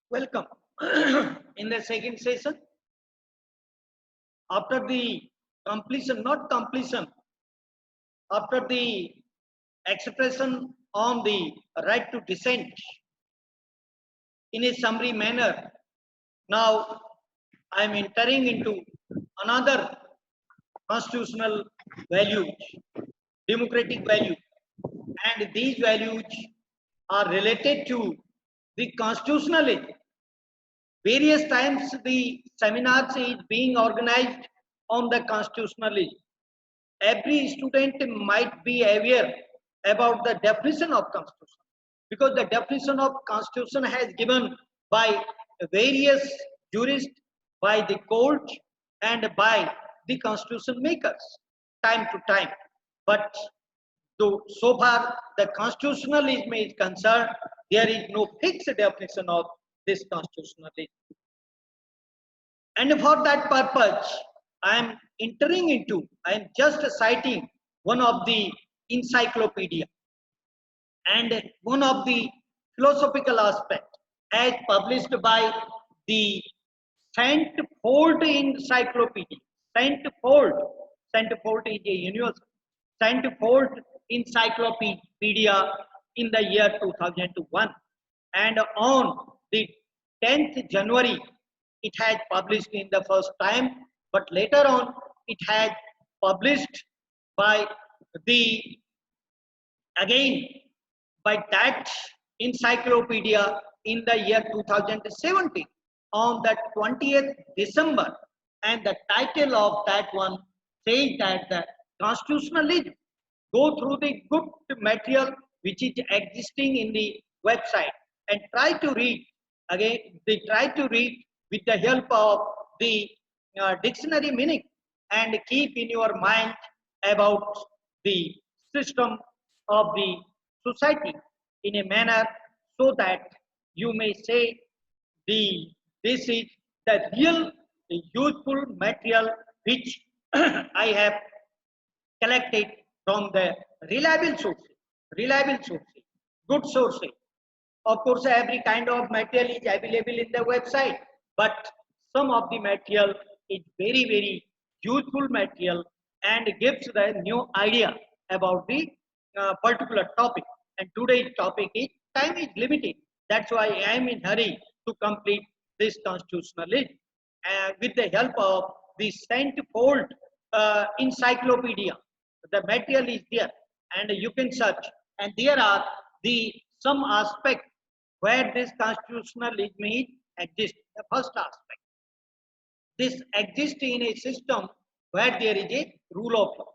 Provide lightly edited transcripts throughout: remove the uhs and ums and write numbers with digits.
Welcome. In the second session, after the completion, not completion, after the expression on the right to dissent in a summary manner, now I am entering into another constitutional values, democratic values, and these values are related to the constitutionalism. Various times the seminars is being organized on the constitutionalism. Every student might be aware about the definition of constitution, because the definition of constitution has given by various jurists, by the court, and by the constitution makers time to time. But so far the constitutionalism is concerned, there is no fixed definition of this constitutionalism. And for that purpose, I am entering into, I am just citing one of the encyclopedia and one of the philosophical aspect as published by the Saint Fold Encyclopedia. Saint Fold is a university. Saint Fold Encyclopedia in the year 2001, and on the 10th January it has published in the first time, but later on it has published by the again by that encyclopedia in the year 2017 on the 20th December, and the title of that one says that the constitutionalism go through the good material which is existing in the website and try to read. Again, they try to read with the help of the dictionary meaning, and keep in your mind about the system of the society in a manner, so that you may say this is the real useful material which I have collected from the reliable sources, good sources. Of course, every kind of material is available in the website, but some of the material is very, very useful material and gives the new idea about the particular topic. And today's topic is time is limited. That's why I am in hurry to complete this constitutionalism. With the help of the Saint Fold Encyclopedia, the material is there, and you can search. And there are the some aspect where this constitutionalism exists. The first aspect, this exists in a system where there is a rule of law.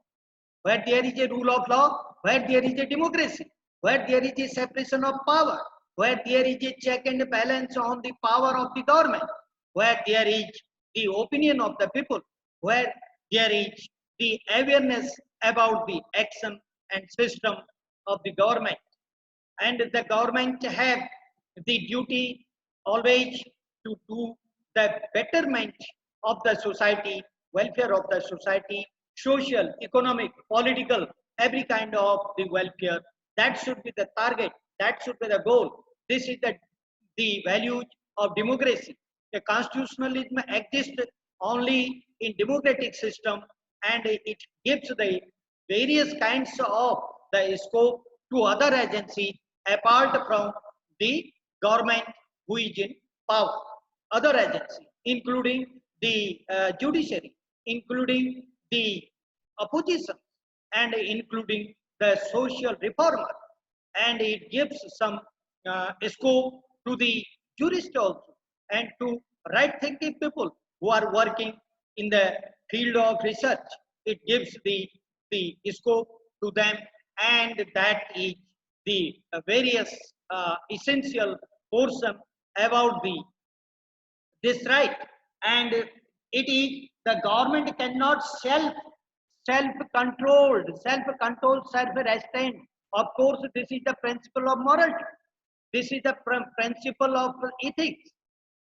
Where there is a rule of law, where there is a democracy, where there is a separation of power, where there is a check and balance on the power of the government, where there is the opinion of the people, where there is the awareness about the action and system of the government. And the government have the duty always to do the betterment of the society, welfare of the society, social, economic, political, every kind of the welfare. That should be the target, that should be the goal. This is the values of democracy. The constitutionalism exists only in democratic system, and it gives the various kinds of the scope to other agencies apart from the government who is in power. Other agencies, including the judiciary, including the opposition, and including the social reformer. And it gives some scope to the jurists also, and to right thinking people who are working in the field of research. It gives the scope to them, and that is the various essential portion about this right. And it is the government cannot self-controlled, self-restraint. Of course, this is the principle of morality. This is the principle of ethics,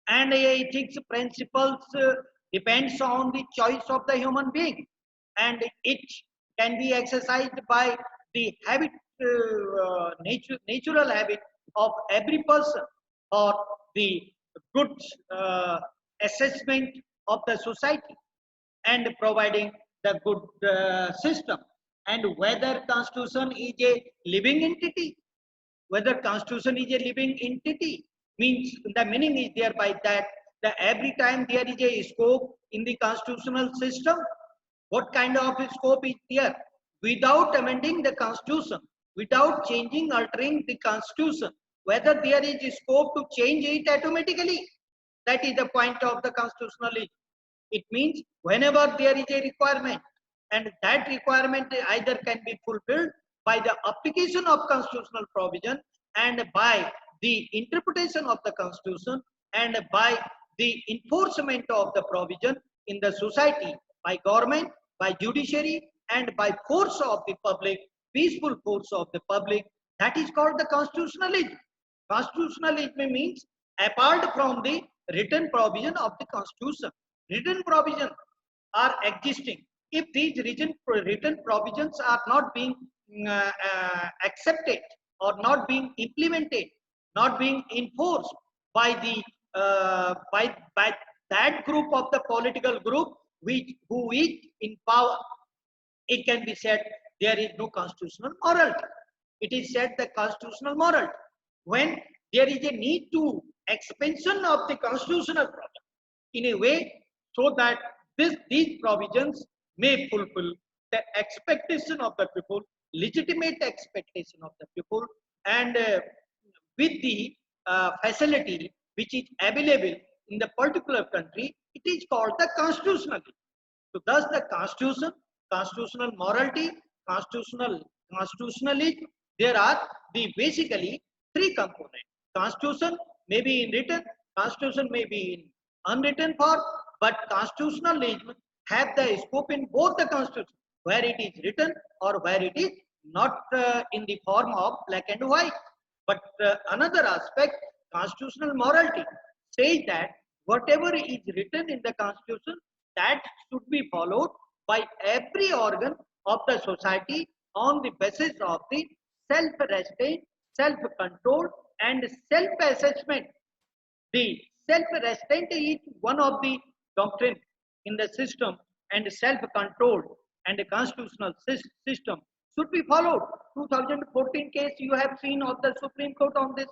and ethics principles depends on the choice of the human being, and it can be exercised by the habit, natural habit of every person, or the good assessment of the society, and providing the good system. And whether constitution is a living entity, whether constitution is a living entity, means the meaning is there by that, that every time there is a scope in the constitutional system, what kind of scope is there, without amending the constitution, without changing, altering the constitution, whether there is scope to change it automatically. That is the point of the constitutionalism. It means whenever there is a requirement, and that requirement either can be fulfilled by the application of constitutional provision, and by the interpretation of the constitution, and by the enforcement of the provision in the society, by government, by judiciary, and by force of the public, peaceful force of the public. That is called the constitutionalism. Constitutionalism means apart from the written provision of the constitution, written provisions are existing. If these written provisions are not being accepted, or not being implemented, not being enforced by the by that group of the political group which who is in power, it can be said there is no constitutional morality. It is said the constitutional morality when there is a need to expansion of the constitutional provision in a way so that these provisions may fulfill the expectation of the people, legitimate expectation of the people, and with the facility which is available in the particular country, it is called the constitutionalism. So thus the constitution, constitutional morality, constitutionalism, there are the basically three components. Constitution may be in written, constitution may be in unwritten form, but constitutionalism have the scope in both the constitution, where it is written or where it is not in the form of black and white. But another aspect, constitutional morality, says that whatever is written in the constitution, that should be followed by every organ of the society on the basis of the self-restraint, self-control, and self-assessment. The self-restraint is one of the doctrine in the system, and self-control and the constitutional system should be followed. 2014 case you have seen of the Supreme Court on this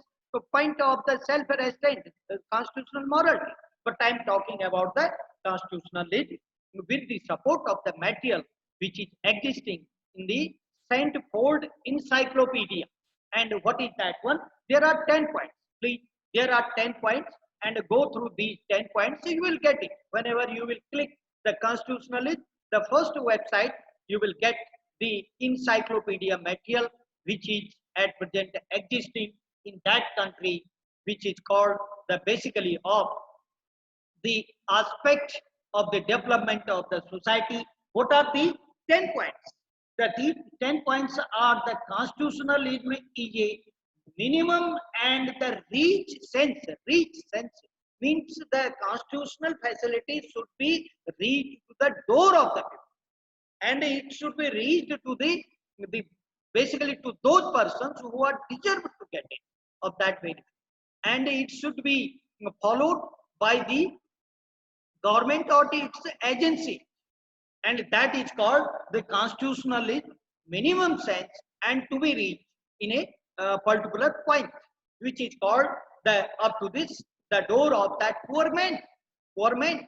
point of the self-restraint, the constitutional morality. But I am talking about the constitutionalism with the support of the material which is existing in the Saint Fold Encyclopedia. And what is that one? There are 10 points. Please, there are 10 points, and go through these 10 points, so you will get it. Whenever you will click the constitutionalist, the first website, you will get the encyclopedia material which is at present existing in that country, which is called the basically of the aspect of the development of the society. What are the 10 points? The 10 points are the constitutionalism is a minimum, and the reach sense means the constitutional facility should be reached to the door of the people, and it should be reached to the basically to those persons who are deserved to get it of that benefit, and it should be followed by the government or its agency, and that is called the constitutionalist minimum sense, and to be reached in a particular point, which is called the up to this the door of that poor man. Poor man.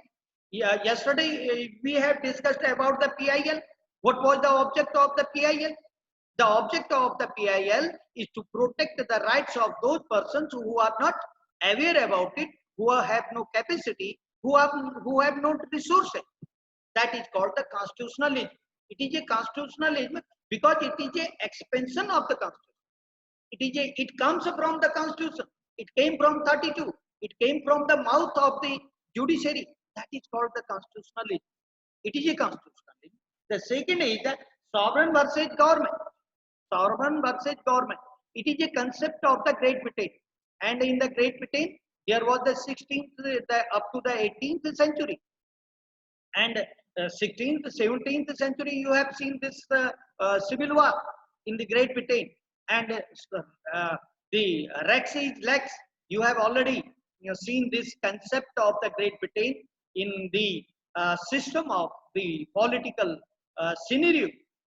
Yeah, yesterday we have discussed about the PIL. What was the object of the PIL? The object of the PIL is to protect the rights of those persons who are not aware about it, who have no capacity, who have no resources. That is called the constitutionalism. It is a constitutionalism because it is a expansion of the constitution. It comes from the constitution. It came from 32. It came from the mouth of the judiciary. That is called the constitutionalism. It is a constitutionalism. The second is the sovereign versus government. Sovereign versus government. It is a concept of the Great Britain. And in the Great Britain, there was the 16th, up to the 18th century. And 16th, 17th century, you have seen this civil war in the Great Britain. And the Rex is Lex. You have already seen this concept of the Great Britain in the system of the political scenario,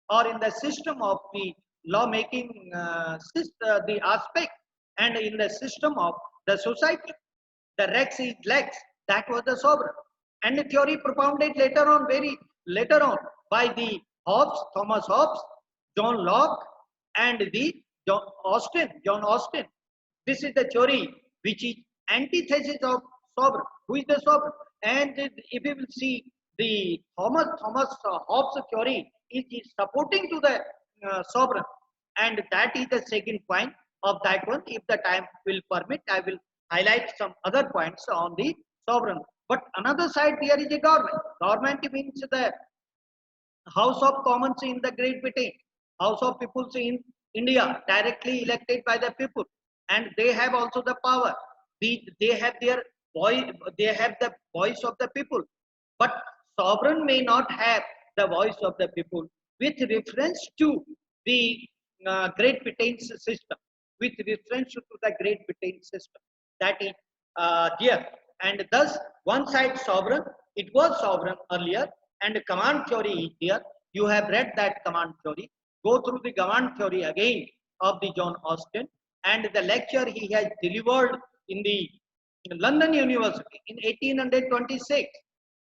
or in the system of the lawmaking the aspect, and in the system of the society. The Rex is Lex. That was the sovereign. And the theory propounded later on, very later on, by the Hobbes, Thomas Hobbes, John Locke, and the John Austin. This is the theory which is antithesis of sovereign. Who is the sovereign? And if we will see the Thomas Hobbes theory, it is supporting to the sovereign, and that is the second point of that one. If the time will permit, I will highlight some other points on the sovereign. But another side, there is a government. Government means the House of Commons in the Great Britain, House of Peoples in India, directly elected by the people, and they have also the power. They have their voice. They have the voice of the people. But sovereign may not have the voice of the people with reference to the Great Britain's system. With reference to the Great Britain system, that is there. And thus, one side sovereign, it was sovereign earlier, and command theory is there. You have read that command theory. Go through the command theory again of the John Austin, and the lecture he has delivered in the London University in 1826.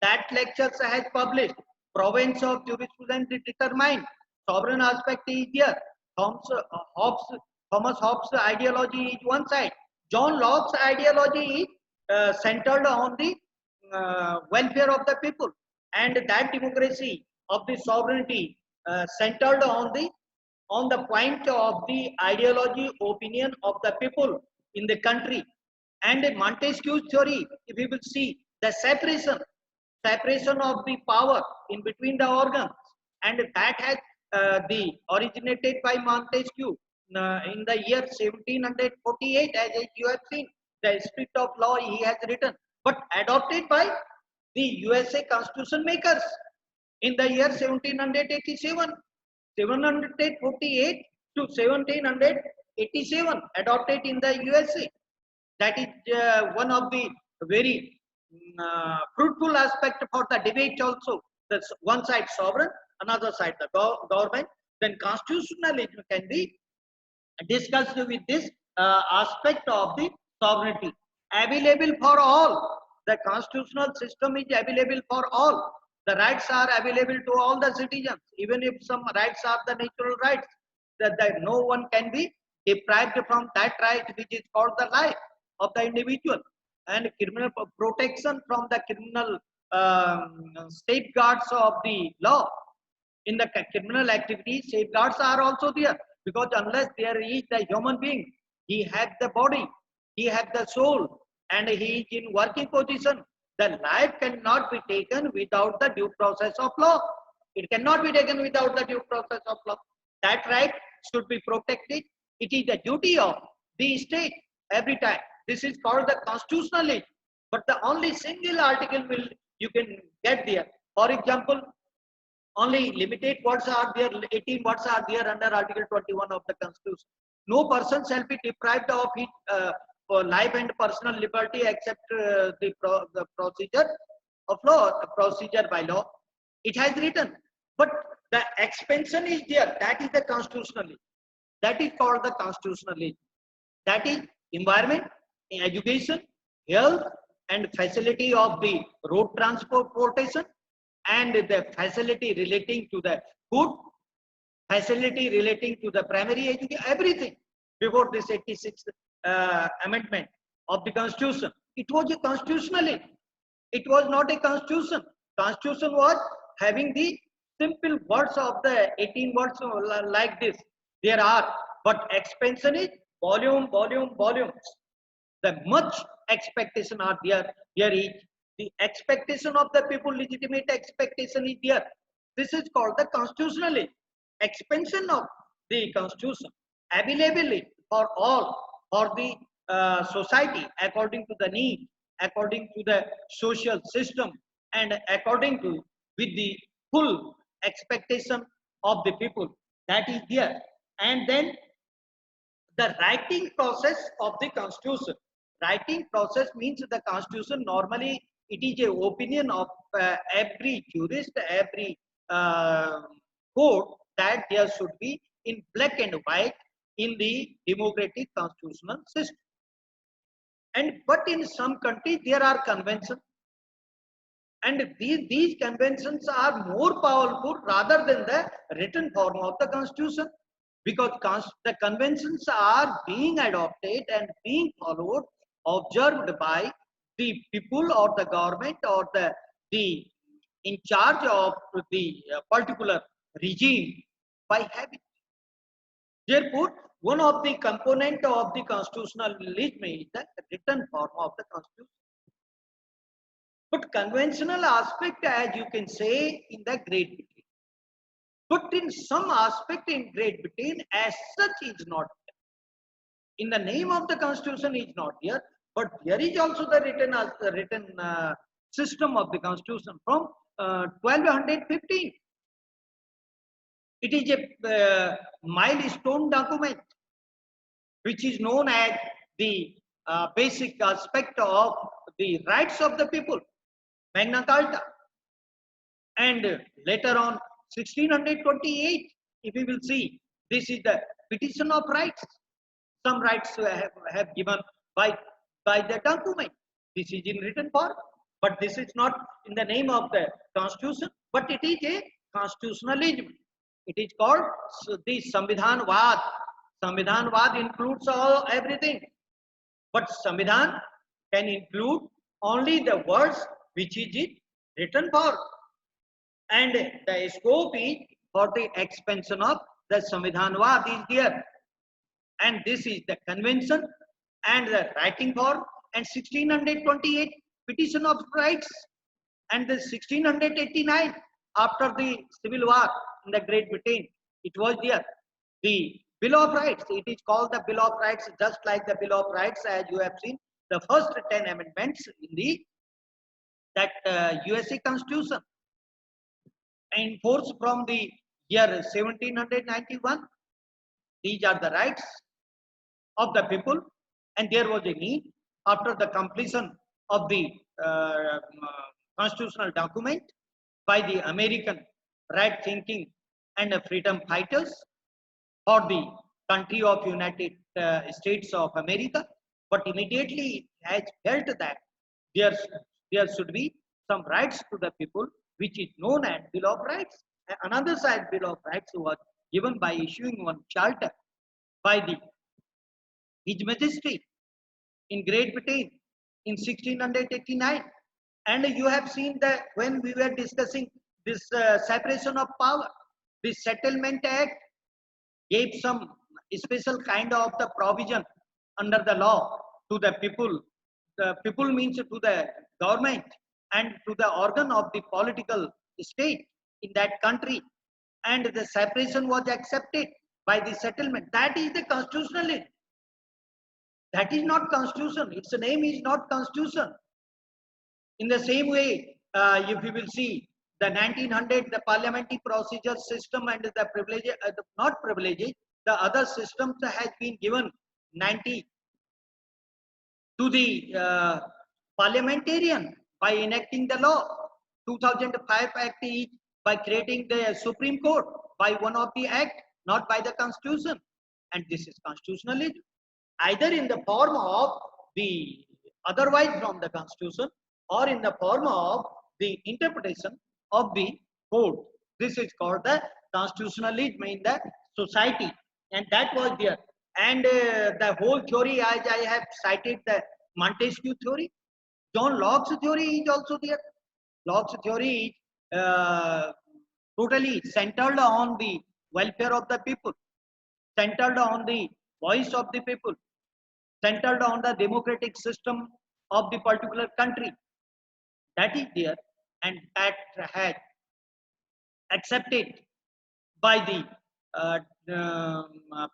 That lecture has published. Province of jurisprudence determined. Sovereign aspect is there. Thomas Hobbes' ideology is one side. John Locke's ideology is centered on the welfare of the people, and that democracy of the sovereignty centered on the point of the ideology, opinion of the people in the country. And Montesquieu's theory, if we will see the separation of the power in between the organs, and that has the originated by Montesquieu in the year 1748, as you have seen, the spirit of law he has written, but adopted by the USA Constitution makers in the year 1787, 748 to 1787, adopted in the USA. That is one of the very fruitful aspect for the debate also. That's one side sovereign, another side the government. Then constitutionalism can be discussed with this aspect of the sovereignty. Available for all. The constitutional system is available for all. The rights are available to all the citizens, even if some rights are the natural rights, that no one can be deprived from that right which is called the life of the individual, and criminal protection from the criminal safeguards of the law. In the criminal activity, safeguards are also there, because unless there is the human being, he has the body, he has the soul, and he is in working position, the life cannot be taken without the due process of law. It cannot be taken without the due process of law. That right should be protected. It is the duty of the state every time. This is called the constitutionalism. But the only single article will you can get there. For example, only limited words are there, 18 words are there under Article 21 of the Constitution. No person shall be deprived of his for life and personal liberty except the procedure of law, procedure by law. It has written, but the expansion is there. That is the constitutionalism. That is called the constitutionalism. That is environment, education, health, and facility of the road transportation, and the facility relating to the food, facility relating to the primary education, everything before this 86th amendment of the Constitution. It was a constitutionalism. It was not a constitution. Constitution was having the simple words of the 18 words like this. There are, but expansion is volume, volume, volumes. The much expectation are there. There is the expectation of the people, legitimate expectation is there. This is called the constitutionalism. Expansion of the constitution, availability for all, for the society, according to the need, according to the social system, and according to with the full expectation of the people. That is there. And then the writing process of the constitution. Writing process means the constitution normally it is a opinion of every jurist, every uh, court, that there should be in black and white in the democratic constitutional system. And but in some countries there are conventions, and these conventions are more powerful rather than the written form of the constitution, because the conventions are being adopted and being followed, observed by the people or the government or the in charge of the particular regime by habit. Therefore, one of the component of the constitutionalism is the written form of the constitution. But conventional aspect, as you can say, in the Great Britain. But in some aspect in Great Britain, as such, is not there. In the name of the constitution, is not here, but there is also the written system of the constitution from 1215. It is a milestone document, which is known as the basic aspect of the rights of the people, Magna Carta. And later on, 1628, if we will see, this is the petition of rights. Some rights have given by the document. This is in written form, but this is not in the name of the constitution, but it is a constitutionalism. It is called the Samvidhan Vad. Samvidhan Vad includes everything, but Samvidhan can include only the words which is in written form, and the scope is for the expansion of the Samvidhan Vad is there. And this is the convention and the writing form, and 1628 petition of rights, and the 1689 after the civil war in the Great Britain, it was there. The Bill of Rights, it is called the Bill of Rights, just like the Bill of Rights, as you have seen the first 10 amendments in the that USA Constitution, enforced from the year 1791. These are the rights of the people, and there was a need after the completion of the constitutional document by the American right thinking and freedom fighters for the country of United States of America. But immediately it has felt that there, there should be some rights to the people, which is known as Bill of Rights. Another side Bill of Rights was given by issuing one charter by the His Majesty in Great Britain in 1689. And you have seen that when we were discussing this separation of power, this Settlement Act gave some special kind of the provision under the law to the people. The people means to the government and to the organ of the political state in that country. And the separation was accepted by the settlement. That is the constitutionalism. That is not constitution. Its name is not constitution. In the same way, if you will see the 1900, the parliamentary procedure system and the privilege, not privileges, the other systems has been given 90 to the parliamentarian by enacting the law. 2005 Act is by creating the Supreme Court by one of the act, not by the Constitution. And this is constitutionalism, either in the form of the otherwise from the Constitution or in the form of the interpretation of the code. This is called the constitutionalism in the society, and that was there. And the whole theory, as I have cited the Montesquieu theory, John Locke's theory is also there. Locke's theory is totally centered on the welfare of the people, centered on the voice of the people, centered on the democratic system of the particular country. That is there, and that has accepted by the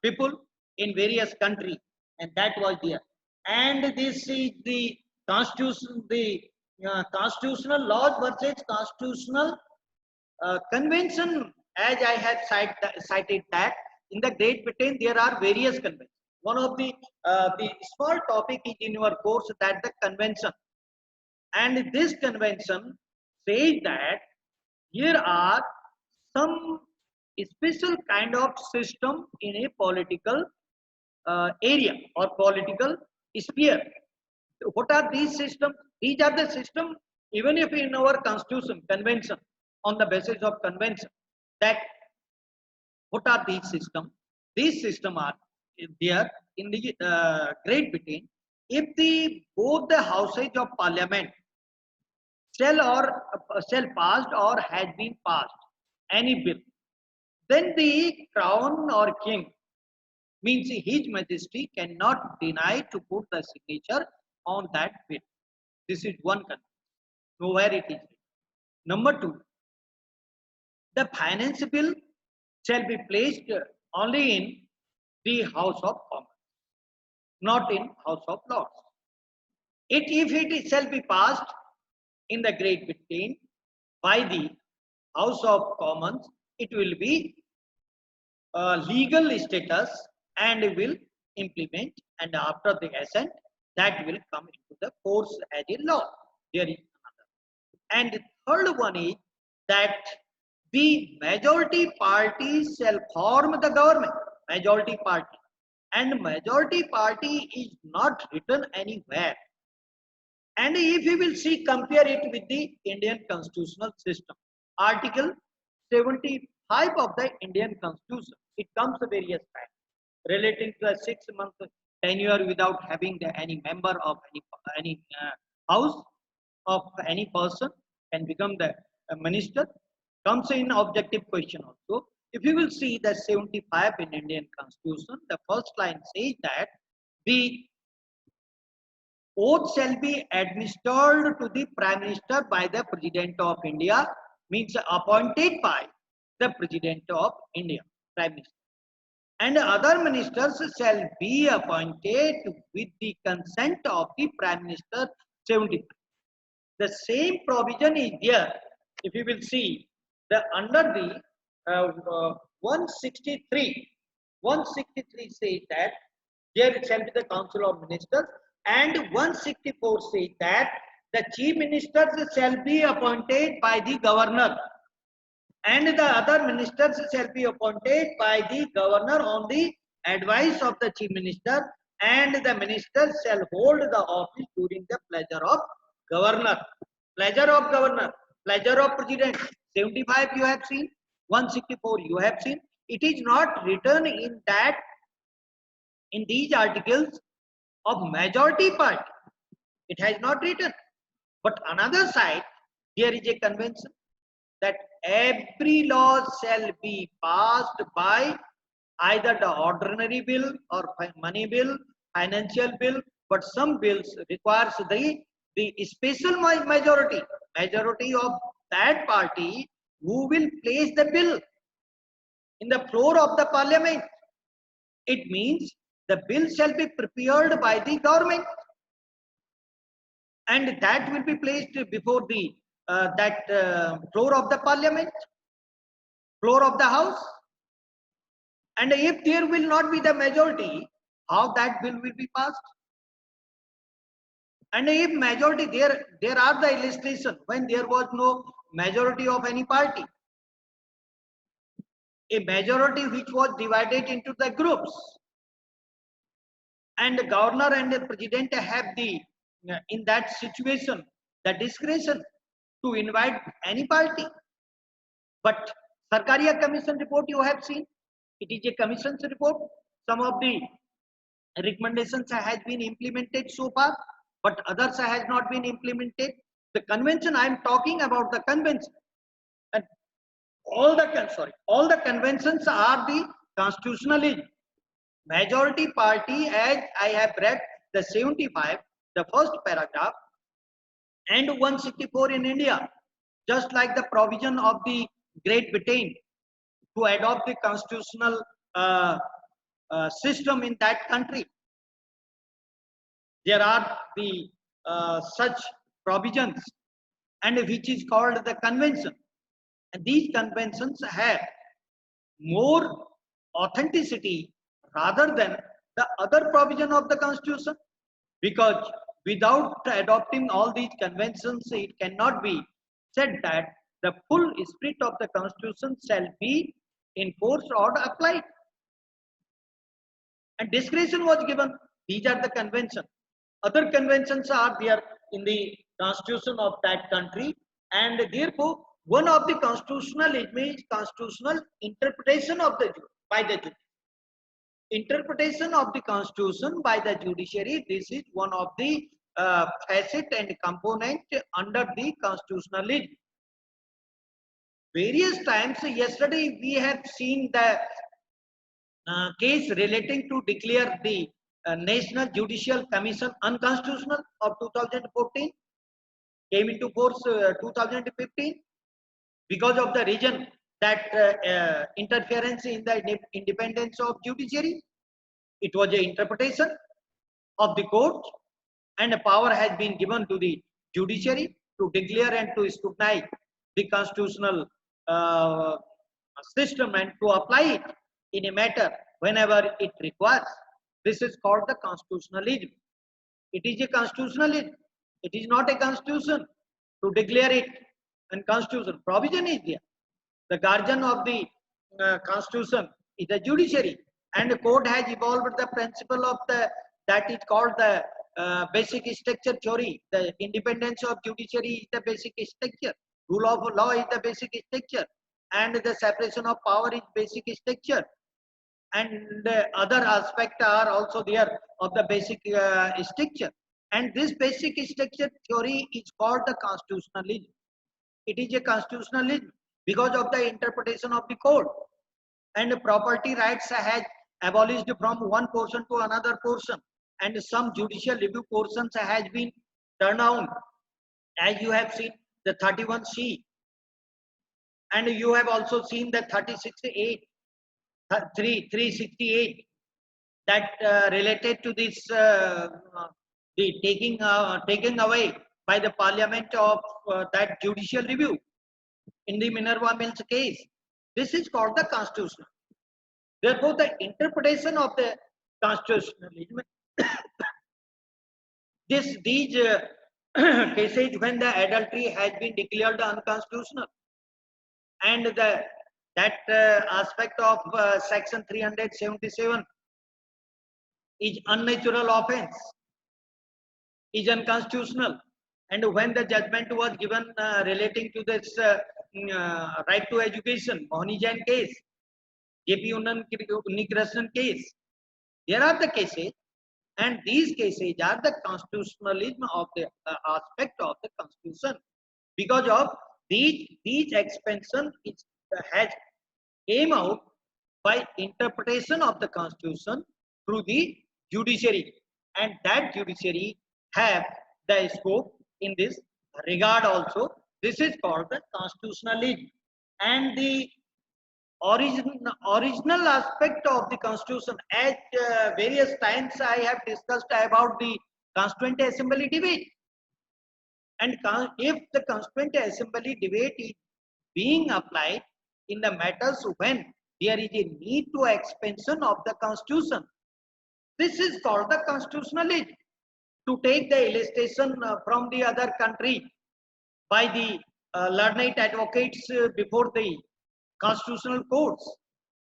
people in various countries, and that was there. and this is the constitution, the constitutional laws versus constitutional convention. As I have cited that in the Great Britain there are various conventions. One of the small topic is in your course, that the convention, and this convention says that here are some special kind of system in a political area or political sphere. What are these systems? These are the system, even if in our constitution, convention, on the basis of convention, that what are these systems? These systems are there in the Great Britain. If the both the houses of parliament shall passed or has been passed any bill, then the crown or king, means his majesty, cannot deny to put the signature on that bill. This is one condition. Nowhere it is. Number two, the finance bill shall be placed only in the House of Commons, not in House of Lords. If it shall be passed in the Great Britain by the House of Commons, it will be legal status and will implement, and after the assent, that will come into the force as a law. There is another. And the third one is that the majority party shall form the government. Majority party. And majority party is not written anywhere. And if you will see, compare it with the Indian constitutional system. Article 75 of the Indian Constitution. It comes various times relating to a 6-month tenure without having any member of any house of any person can become the minister. Comes in objective question also. If you will see the 75 in Indian Constitution, the first line says that the oath shall be administered to the Prime Minister by the President of India, means appointed by the President of India, Prime Minister. And other ministers shall be appointed with the consent of the Prime Minister. 75. The same provision is there. If you will see, the under the 163 says that there shall be the Council of Ministers, and 164 says that the Chief Ministers shall be appointed by the Governor, and the other ministers shall be appointed by the Governor on the advice of the Chief Minister, and the ministers shall hold the office during the pleasure of Governor. Pleasure of Governor, pleasure of President. 75 you have seen, 164 you have seen. It is not written in that, in these articles of majority party. It has not written. But another side, there is a convention that every law shall be passed by either the ordinary bill or money bill, financial bill, but some bills requires the special majority of that party who will place the bill in the floor of the parliament. It means the bill shall be prepared by the government, and that will be placed before the floor of the parliament, floor of the house. And if there will not be the majority, how that bill will be passed? And if majority, there are the illustration when there was no majority of any party, a majority which was divided into the groups, and the governor and the president have the, in that situation, the discretion to invite any party. But Sarkaria Commission report you have seen, it is a commission's report. Some of the recommendations has been implemented so far, but others has not been implemented. The convention, I am talking about the convention, and all the conventions are the constitutionalism. Majority party, as I have read the 75, the first paragraph, and 164 in India, just like the provision of the Great Britain to adopt the constitutional system in that country. there are the such provisions, and which is called the convention. And these conventions have more authenticity rather than the other provision of the constitution, because without adopting all these conventions, it cannot be said that the full spirit of the constitution shall be enforced or applied. And discretion was given. These are the convention. Other conventions are there in the constitution of that country, and therefore one of the constitutionalism is constitutional interpretation of the by the judiciary. Interpretation of the constitution by the judiciary. This is one of the facet and component under the constitutionalism. Various times yesterday we have seen the case relating to declare the National Judicial Commission unconstitutional of 2014, came into force 2015 because of the reason that interference in the independence of judiciary. It was an interpretation of the court, and a power has been given to the judiciary to declare and to scrutinize the constitutional system and to apply it in a matter whenever it requires. This is called the constitutionalism. It is a constitutionalism. It is not a constitution to declare it unconstitutional. Provision is there. The guardian of the constitution is the judiciary, and the court has evolved the principle of the that is called the basic structure theory. The independence of judiciary is the basic structure. Rule of law is the basic structure, and the separation of power is basic structure. And other aspects are also there of the basic structure. And this basic structure theory is called the constitutionalism. It is a constitutionalism because of the interpretation of the code. And property rights has abolished from one portion to another portion, and some judicial review portions has been turned down, as you have seen the 31C, and you have also seen the 36A, 368, that related to this the taking away by the parliament of that judicial review in the Minerva Mills case. This is called the constitution. Therefore, the interpretation of the constitutionalism, these cases when the adultery has been declared unconstitutional, and that aspect of section 377 is unnatural offense, is unconstitutional. And when the judgment was given relating to this right to education, Mohani Jain case, JP Unnikrishnan case, there are the cases, and these cases are the constitutionalism of the aspect of the constitution. Because of these expansion has came out by interpretation of the constitution through the judiciary, and that judiciary have the scope in this regard also. This is called the constitutionalism. And the original aspect of the constitution, at various times I have discussed about the Constituent Assembly debate. And if the Constituent Assembly debate is being applied in the matters when there is a need to expansion of the constitution, this is called the constitutionalism. To take the illustration from the other country by the learned advocates before the constitutional courts,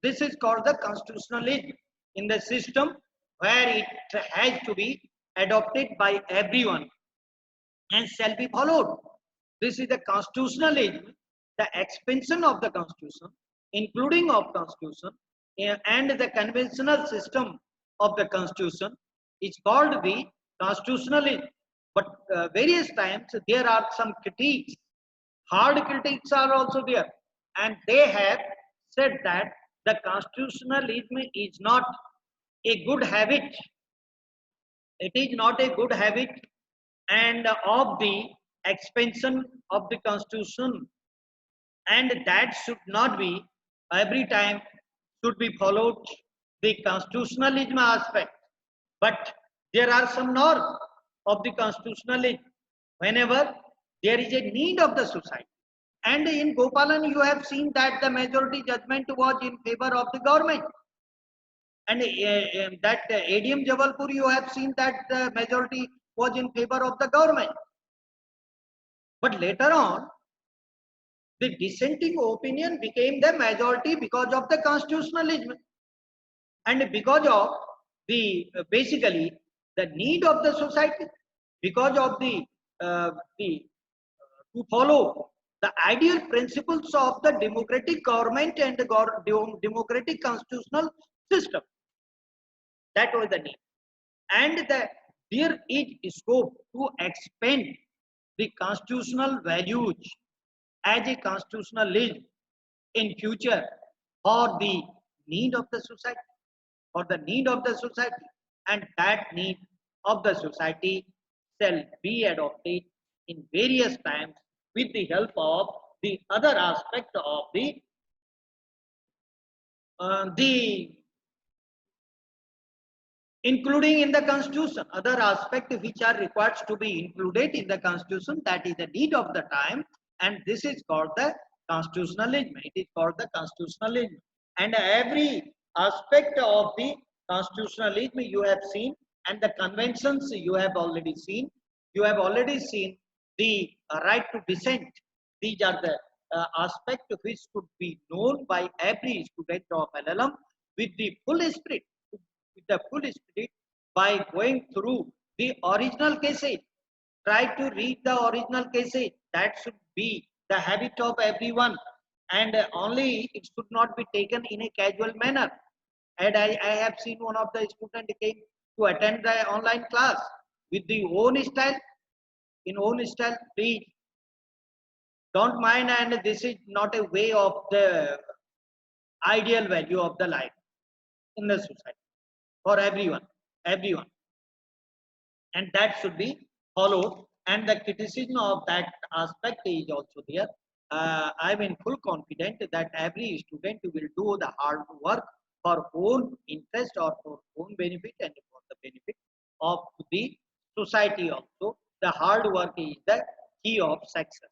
this is called the constitutionalism in the system where it has to be adopted by everyone and shall be followed. This is the constitutionalism, the expansion of the constitution, including of constitution, and the conventional system of the constitution is called the constitutionalism. But various times there are some critiques, hard critics are also there, and they have said that the constitutionalism is not a good habit. It is not a good habit, and of the expansion of the constitution, and that should not be every time should be followed the constitutionalism aspect. But there are some norms of the constitutionalism whenever there is a need of the society. And in Gopalan, you have seen that the majority judgment was in favor of the government. And that ADM Jabalpur, you have seen that the majority was in favor of the government. But later on, the dissenting opinion became the majority because of the constitutionalism and because of the basically the need of the society, because of the to follow the ideal principles of the democratic government and the democratic constitutional system. That was the need. And there is scope to expand the constitutional values as a constitutionalism in future for the need of the society, for the need of the society, and that need of the society shall be adopted in various times with the help of the other aspect of the including in the constitution, other aspects which are required to be included in the constitution, that is the need of the time, and this is called the constitutionalism. It is called the constitutionalism, and every aspect of the constitutionalism you have seen, and the conventions you have already seen. You have already seen the right to dissent. These are the aspects which should be known by every student of LLM with the full spirit, with the full spirit, by going through the original cases. Try to read the original cases. That should be the habit of everyone, and only it should not be taken in a casual manner. And I have seen one of the students came to attend the online class with the own style, in own style. Please don't mind, and this is not a way of the ideal value of the life in the society for everyone, and that should be followed. And the criticism of that aspect is also there. I'm in full confident that every student will do the hard work for own interest or for own benefit and for the benefit of the society also. The hard work is the key of success.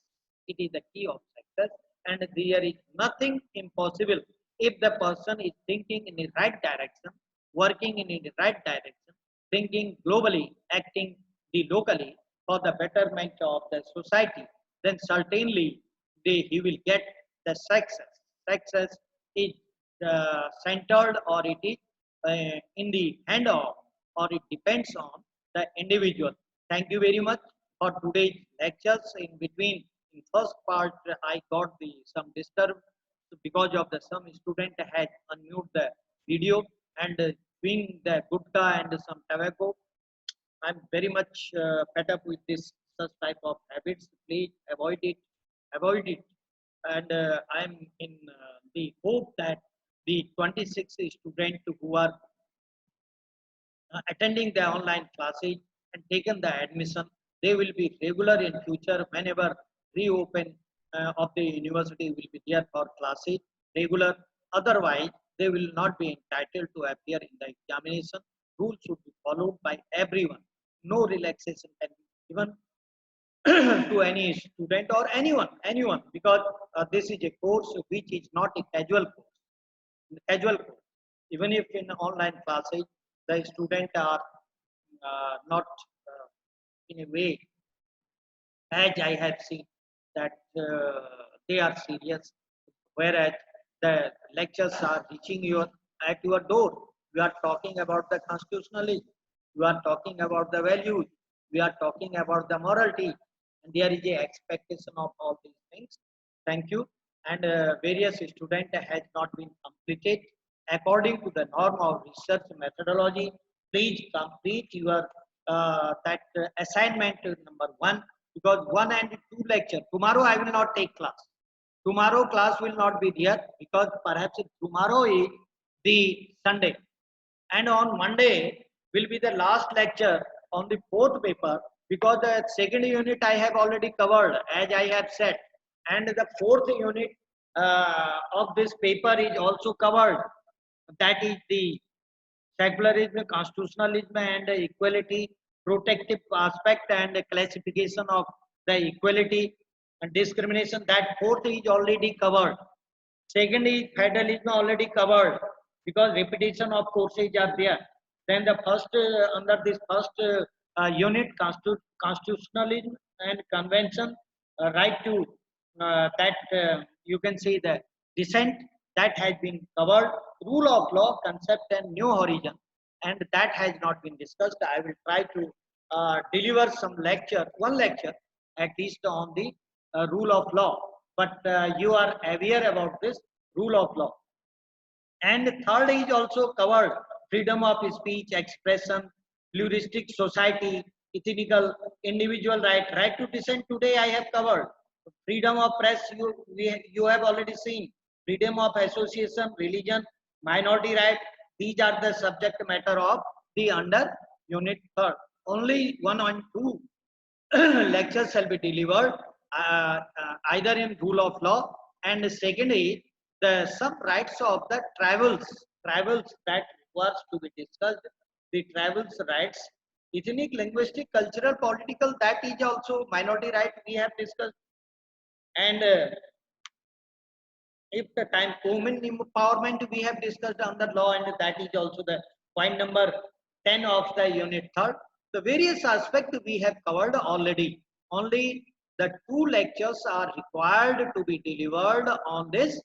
It is the key of success, and there is nothing impossible if the person is thinking in the right direction, working in the right direction, thinking globally, acting the locally for the betterment of the society. Then certainly he will get the success. Success is centered, or it is in the hand of, or it depends on the individual. Thank you very much for today's lectures. In between, in first part, I got the some disturb because of the some student had unmute the video and doing the gutta and some tobacco. I'm very much fed up with this such type of habits. Please avoid it. And I'm in the hope that the 26 students who are attending the online classes and taken the admission, they will be regular in future whenever reopen of the university will be there for classes regular. Otherwise, they will not be entitled to appear in the examination. Rules should be followed by everyone. No relaxation can be given to any student or anyone, because this is a course which is not a casual course. Casual course. Even if in online classes, the students are not in a way, as I have seen, that they are serious, whereas the lectures are reaching your at your door. We are talking about the constitutionalism. We are talking about the values. We are talking about the morality, and there is a expectation of all these things. Thank you. And various student has not been completed according to the norm of research methodology. Please complete your that assignment number 1, because 1 and 2 lecture. Tomorrow I will not take class. Tomorrow class will not be there because perhaps tomorrow is the Sunday, and on Monday will be the last lecture on the 4th paper, because the 2nd unit I have already covered, as I have said, and the 4th unit of this paper is also covered. That is the secularism, constitutionalism, and equality, protective aspect and classification of the equality and discrimination. That fourth is already covered. Second is federalism already covered because repetition of courses are there. Then the first under this first unit constitutionalism and convention right to that you can see the dissent that has been covered, rule of law concept and new horizon, and that has not been discussed. I will try to deliver some lecture, one lecture at least on the rule of law, but you are aware about this rule of law. And third is also covered freedom of speech, expression, pluralistic society, ethical, individual right, right to dissent. Today I have covered freedom of press. You have already seen freedom of association, religion, minority right. These are the subject matter of the under unit third. Only 1 and 2 lectures shall be delivered either in rule of law, and secondly the some rights of the tribals that was to be discussed, the tribals rights, ethnic, linguistic, cultural, political, that is also minority right we have discussed. And if the time women empowerment we have discussed under law, and that is also the point number 10 of the unit third. The various aspects we have covered already. Only the 2 lectures are required to be delivered on this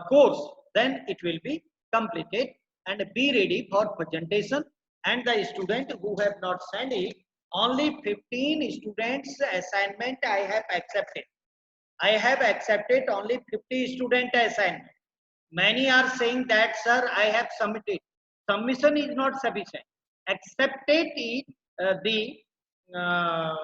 course, then it will be completed and be ready for presentation. And the student who have not sent it, only 15 students assignment I have accepted. I have accepted only 50 student assignment. Many are saying that, sir, I have submitted. Submission is not sufficient. Accepted is the uh,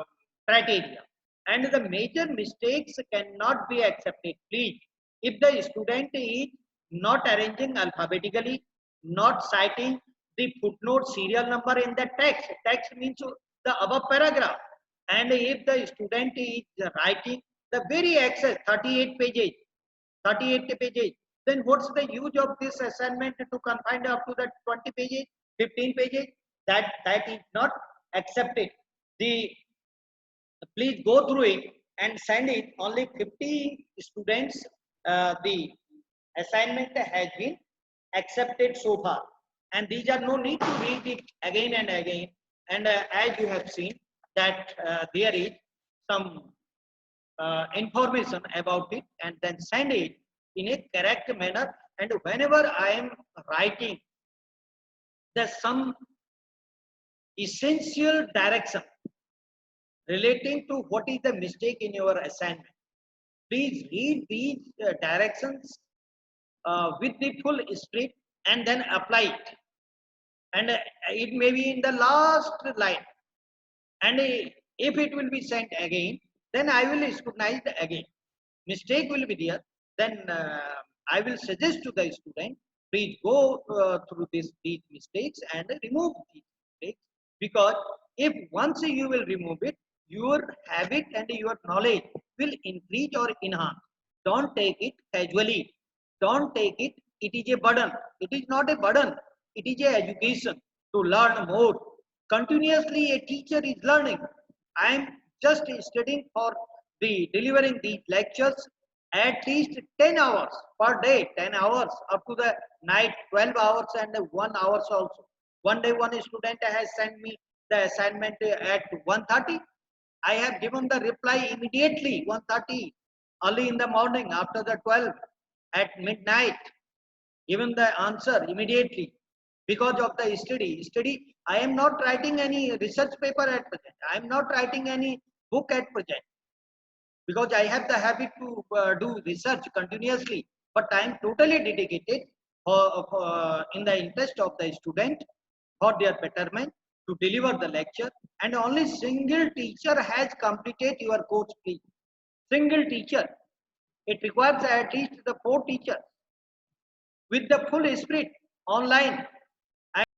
criteria. And the major mistakes cannot be accepted. Please, if the student is not arranging alphabetically, not citing the footnote serial number in the text means the above paragraph. And if the student is writing the very excess 38 pages, 38 pages, then what's the use of this assignment to confine up to the 20 pages, 15 pages? That is not accepted. The please go through it and send it. Only 50 students the assignment has been accepted so far, and these are no need to read it again and again. And as you have seen that there is some information about it, and then send it in a correct manner. And whenever I am writing there's some essential direction relating to what is the mistake in your assignment, please read these directions with the full spirit and then apply it. And it may be in the last line, and if it will be sent again, then I will scrutinize again. Mistake will be there, then I will suggest to the student, please go through these mistakes and remove these mistakes, because if once you will remove it, your habit and your knowledge will increase or enhance. Don't take it casually. Don't take it. It is a burden. It is not a burden. It is a education to learn more. Continuously, a teacher is learning. I am just studying for the delivering these lectures at least 10 hours per day, 10 hours up to the night, 12 hours and 1 hours also. One day one student has sent me the assignment at 1:30. I have given the reply immediately 1:30, early in the morning after the 12, at midnight, given the answer immediately because of the study. I am not writing any research paper at present. I am not writing any book at present, because I have the habit to do research continuously, but I am totally dedicated in the interest of the student for their betterment to deliver the lecture. And only single teacher has completed your course, please. Single teacher. It requires at least the 4 teachers with the full spirit online.